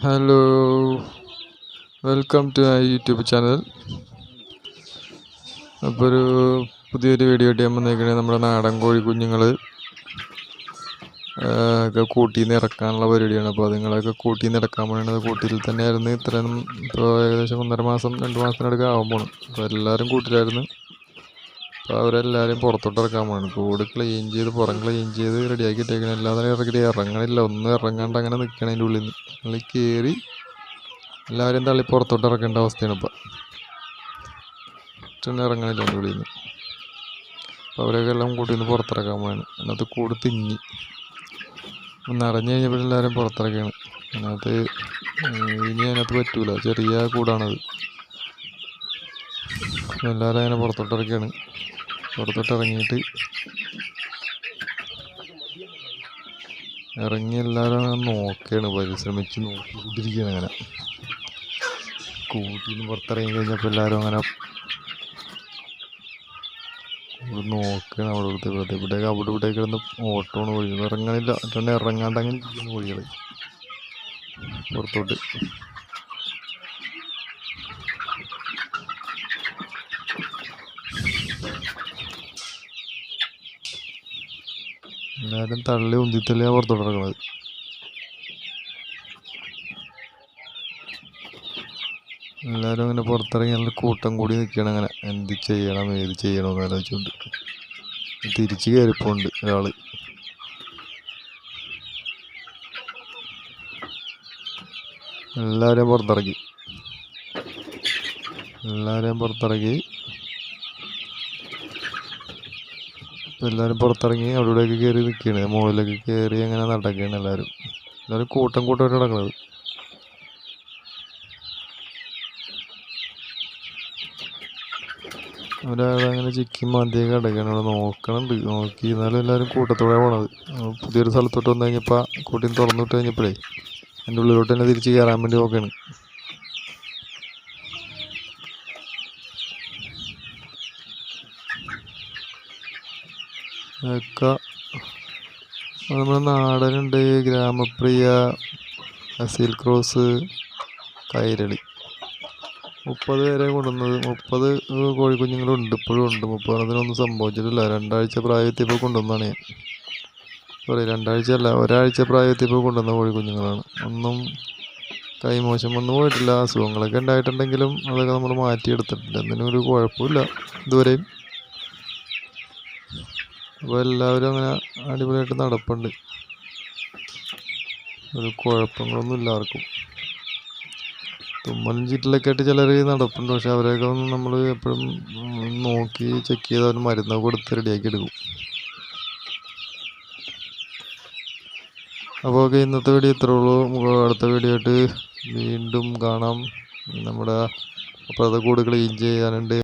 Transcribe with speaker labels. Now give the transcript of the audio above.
Speaker 1: Hello, welcome to my YouTube channel. അപ്പോൾ പുതിയൊരു video ആയിട്ട് ഞാൻ വന്നേക്കണേ. നമ്മുടെ നാടൻ കോഴി കുഞ്ഞുങ്ങൾ ഒക്കെ കൂട്ടിൽ നിന്ന് ഇറക്കാനുള്ള പരിപാടിയാണ്. അപ്പോൾ അതുങ്ങളൊക്കെ കൂട്ടിൽ നിന്ന് ഇറക്കാൻ പോകുന്നത് കൂട്ടിൽ തന്നെയായിരുന്നു. ഇത്രയും ഇപ്പോൾ ഏകദേശം 1.5 മാസം 2 മാസത്തിനടുക്ക് ആവാൻ പോകണം. അപ്പോൾ എല്ലാവരും കൂട്ടിലായിരുന്നു. അപ്പോൾ അവരെല്ലാവരും പുറത്തോട്ട് ഇറക്കാൻ പോകണം. കൂട് ക്ലീൻ ചെയ്ത് പുറം ക്ലീൻ ചെയ്ത് റെഡിയാക്കി ഇട്ടേക്കണം. എല്ലാവരും ഇറക്കിയിട്ട് ഇറങ്ങണില്ല, ഒന്നും ഇറങ്ങാണ്ട് അങ്ങനെ നിൽക്കണം. അതിൻ്റെ ഉള്ളിൽ നിന്ന് ഉള്ളിൽ കയറി എല്ലാവരും തള്ളി പുറത്തോട്ട് ഇറക്കേണ്ട അവസ്ഥയാണ് ഇപ്പം. ഇറങ്ങണില്ല അതിൻ്റെ ഉള്ളിൽ നിന്ന്. അപ്പോൾ അവരൊക്കെ എല്ലാം കൂട്ടിൽ നിന്ന് പുറത്തിറക്കാൻ പോവാണ്. അതിനകത്ത് കൂട് തിങ്ങി നിറഞ്ഞു കഴിഞ്ഞപ്പോൾ എല്ലാവരും പുറത്തിറക്കുകയാണ്. അതിനകത്ത് ഇനി അതിനകത്ത് പറ്റൂല, ചെറിയ കൂടാണത്. എല്ലാവരും അങ്ങനെ പുറത്തോട്ട് ഇറക്കുകയാണ്. പുറത്തോട്ട് ഇറങ്ങിയിട്ട് ഇറങ്ങി എല്ലാവരും നോക്കുകയാണ്, പരിശ്രമിച്ച് നോക്കിക്കൊണ്ടിരിക്കുകയാണ്. അങ്ങനെ കൂട്ടിൽ നിന്ന് പുറത്തിറങ്ങി കഴിഞ്ഞപ്പോൾ എല്ലാവരും അങ്ങനെ നോക്കുകയാണ്. അവിടെ ഇവിടേക്ക് കിടന്ന് ഓട്ടമാണ് കോഴികൾ. ഇറങ്ങാനില്ല, അല്ലാണ്ട് ഇറങ്ങാണ്ട് അങ്ങനെ ഇരിക്കുന്നു കോഴികൾ പുറത്തോട്ട്. എല്ലാവരും തള്ളി ഉന്തിത്തള്ളിയാണ് പുറത്തോട്ട് ഇറങ്ങുന്നത്. എല്ലാവരും അങ്ങനെ പുറത്തിറങ്ങി നല്ല കൂട്ടം കൂടി നിൽക്കുകയാണ്. അങ്ങനെ എന്ത് ചെയ്യണം ഏത് ചെയ്യണമെന്ന് ആലോചിച്ചുകൊണ്ട് തിരിച്ച് കയറിപ്പോണ്ട് ഒരാൾ. എല്ലാവരെയും പുറത്തിറക്കി എല്ലാവരും പുറത്തിറങ്ങി അവിടേക്ക് കയറി നിൽക്കുകയാണ്. മുകളിലേക്ക് കയറി അങ്ങനെ നടക്കുകയാണ്. എല്ലാവരും കൂട്ടം കൂട്ടമായിട്ട് നടക്കുന്നത്. ഒരാളങ്ങനെ ചിക്കി മാന്തിയൊക്കെ കിടക്കുകയാണ്. അവിടെ നോക്കണുണ്ട്. നോക്കി എന്നാലും എല്ലാവരും കൂട്ടത്തോടെ പോണത്. പുതിയൊരു സ്ഥലത്തോട്ട് വന്നു കഴിഞ്ഞപ്പോൾ കൂട്ടിന് തുറന്നു വിട്ട് കഴിഞ്ഞപ്പോഴേ എൻ്റെ ഉള്ളിലോട്ട് തന്നെ തിരിച്ച് കയറാൻ വേണ്ടി നോക്കുകയാണ്. ഒക്കെ നമ്മുടെ നാടനുണ്ട്, ഗ്രാമപ്രിയ, അസീൽ ക്രോസ്, കൈരളി. 30 പേരെ കൊണ്ടുവന്നത്. 30 കോഴിക്കുഞ്ഞുങ്ങളുണ്ട്, ഇപ്പോഴും ഉണ്ട്. 30 സംഭവിച്ചിട്ടില്ല. 2 ആഴ്ച പ്രായത്തിപ്പോൾ കൊണ്ടുവന്നാണ് ഞാൻ. സോറി, 2 ആഴ്ച അല്ല, 1 ആഴ്ച പ്രായത്തിപ്പോൾ കൊണ്ടുവന്ന കോഴിക്കുഞ്ഞുങ്ങളാണ്. ഒന്നും കൈമോശം ഒന്നും പോയിട്ടില്ല. അസുഖങ്ങളൊക്കെ ഉണ്ടായിട്ടുണ്ടെങ്കിലും അതൊക്കെ നമ്മൾ മാറ്റിയെടുത്തിട്ടുണ്ട്. എന്തിനും ഒരു കുഴപ്പമില്ല ഇതുവരെയും. അപ്പോൾ എല്ലാവരും അങ്ങനെ അടിപൊളിയായിട്ട് നടപ്പുണ്ട്. ഒരു കുഴപ്പങ്ങളൊന്നും ഇല്ല ആർക്കും. തുമ്മലും ചീറ്റിലൊക്കെ ആയിട്ട് ചിലർ നടപ്പുണ്ട്. പക്ഷെ അവരെയൊക്കെ ഒന്ന് നമ്മൾ എപ്പോഴും നോക്കി ചെക്ക് ചെയ്ത് അവർ മരുന്നൊക്കെ കൊടുത്ത് റെഡിയാക്കി എടുക്കും. അപ്പോൾ ഓക്കെ, ഇന്നത്തെ വീഡിയോ ഇത്രേ ഉള്ളൂ. അടുത്ത വീഡിയോ ആയിട്ട് വീണ്ടും കാണാം. നമ്മുടെ അപ്പുറത്തെ കൂട് ക്ലീൻ ചെയ്യാനുണ്ട്.